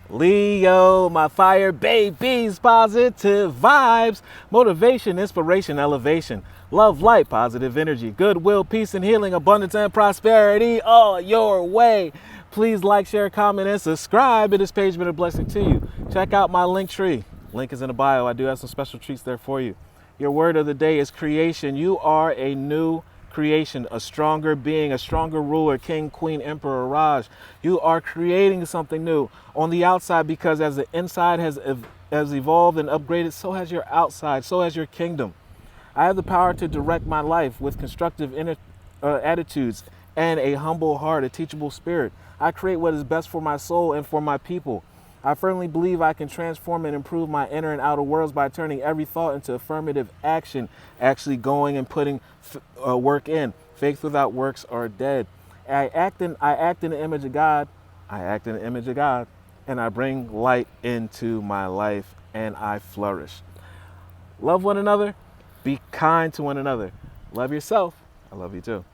Leo, my fire babies, positive vibes, motivation, inspiration, elevation, love, light, positive energy, goodwill, peace and healing, abundance and prosperity all your way. Please like, share, comment, and subscribe. It has page been a blessing to you. Check out my LinkTree. Link is in the bio. I do have some special treats there for you. Your word of the day is creation. You are a new creation, a stronger being, a stronger ruler, king, queen, emperor, Raj. You are creating something new on the outside, because as the inside has evolved and upgraded, so has your outside, so has your kingdom. I have the power to direct my life with constructive attitudes and a humble heart, a teachable spirit. I create what is best for my soul and for my people. I firmly believe I can transform and improve my inner and outer worlds by turning every thought into affirmative action, actually going and putting work in. Faith without works are dead. I act in the image of God. I act in the image of God, and I bring light into my life, and I flourish. Love one another. Be kind to one another. Love yourself. I love you too.